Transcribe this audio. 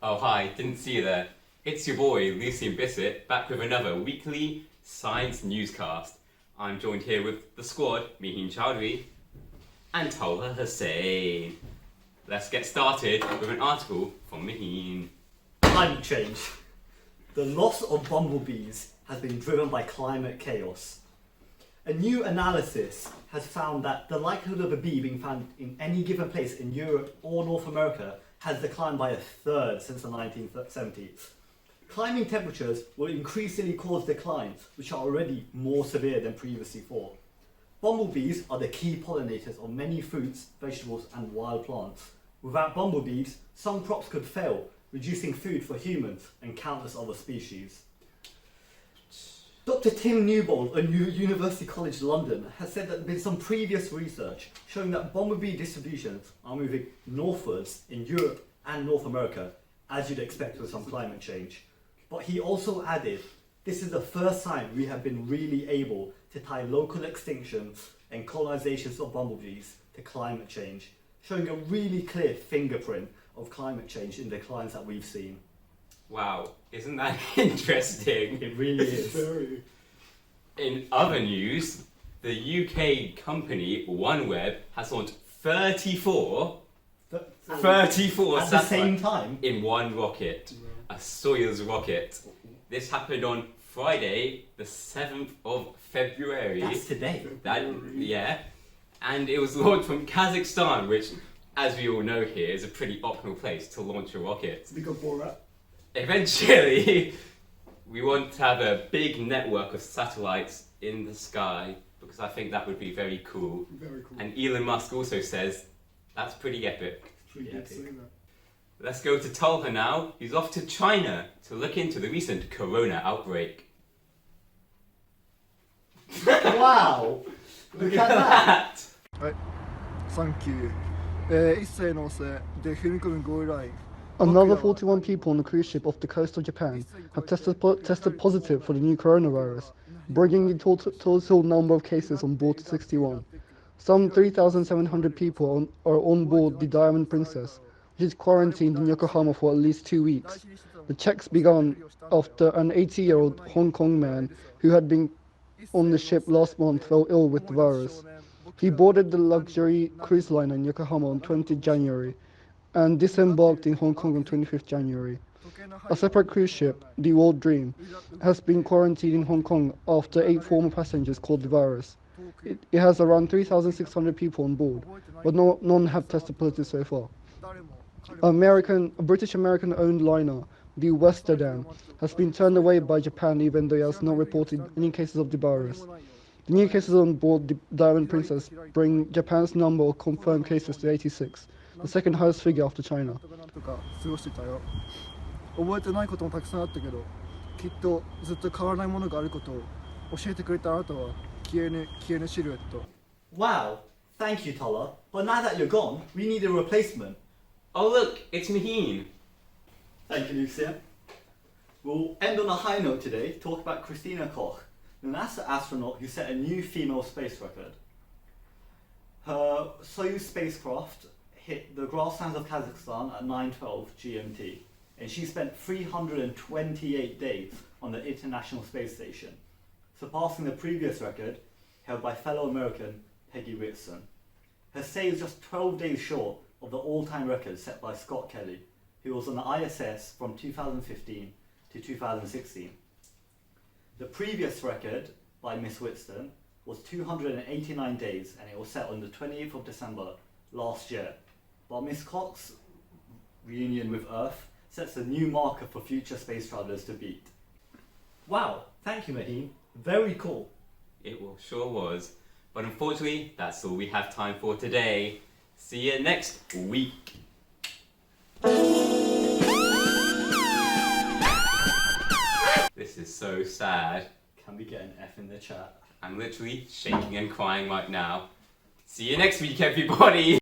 Oh hi, didn't see you there. It's your boy, Lucian Bissett, back with another weekly science newscast. I'm joined here with the squad, Mihin Chowdhury and Tolha Hussain. Let's get started with an article from Mihin. Climate change. The loss of bumblebees has been driven by climate chaos. A new analysis has found that the likelihood of a bee being found in any given place in Europe or North America has declined by a third since the 1970s. Climbing temperatures will increasingly cause declines, which are already more severe than previously thought. Bumblebees are the key pollinators of many fruits, vegetables, and wild plants. Without bumblebees, some crops could fail, reducing food for humans and countless other species. Dr. Tim Newbold of University College London has said that there has been some previous research showing that bumblebee distributions are moving northwards in Europe and North America, as you'd expect with some climate change. But he also added, this is the first time we have been really able to tie local extinctions and colonizations of bumblebees to climate change, showing a really clear fingerprint of climate change in declines that we've seen. Wow, isn't that interesting? It really is. Very. In other news, the UK company OneWeb has launched 34 At the satellites same time? in one rocket, a Soyuz rocket. This happened on Friday, the 7th of February. That's today. Yeah, and it was launched from Kazakhstan, which, as we all know here, is a pretty optimal place to launch a rocket. Because Borat. Eventually, we want to have a big network of satellites in the sky because I think that would be very cool. Very cool. And Elon Musk also says that's pretty epic. Pretty Yeah, good saying that. Let's go to Tolha now, who's off to China to look into the recent corona outbreak. Wow! Look at that! サンキュー。一斉のせで踏み込むゴールライン。 Another 41 people on the cruise ship off the coast of Japan have tested positive for the new coronavirus, bringing the total number of cases on board to 61. Some 3,700 people are on board the Diamond Princess, which is quarantined in Yokohama for at least 2 weeks. The checks began after an 80-year-old Hong Kong man who had been on the ship last month fell ill with the virus. He boarded the luxury cruise liner in Yokohama on 20 January and disembarked in Hong Kong on 25th January. A separate cruise ship, the World Dream, has been quarantined in Hong Kong after 8 former passengers caught the virus. It has around 3,600 people on board, but none have tested positive so far. A British-American owned liner, the Westerdam, has been turned away by Japan even though it has not reported any cases of the virus. The new cases on board the Diamond Princess bring Japan's number of confirmed cases to 86, the second highest figure after China. なんとか過ごしてたよ。覚えてないこともたくさんあったけど、きっとずっと変わらないものがあることを教えてくれたあなたは消えぬシルエット。 Wow, thank you, Tola. But now that you're gone, we need a replacement. Oh look, it's Mihin. Thank you, Lucia. We'll end on a high note today, talk about Christina Koch, the NASA astronaut who set a new female space record. Her Soyuz spacecraft hit the grasslands of Kazakhstan at 9:12 GMT, and she spent 328 days on the International Space Station, surpassing the previous record held by fellow American Peggy Whitson. Her stay is just 12 days short of the all-time record set by Scott Kelly, who was on the ISS from 2015 to 2016. The previous record by Miss Whitson was 289 days, and it was set on the 28th of December last year. But Miss Koch's reunion with Earth sets a new marker for future space travelers to beat. Wow, thank you, Maheen. Very cool. It sure was. But unfortunately, that's all we have time for today. See you next week. This is so sad. Can we get an F in the chat? I'm literally shaking and crying right now. See you next week, everybody!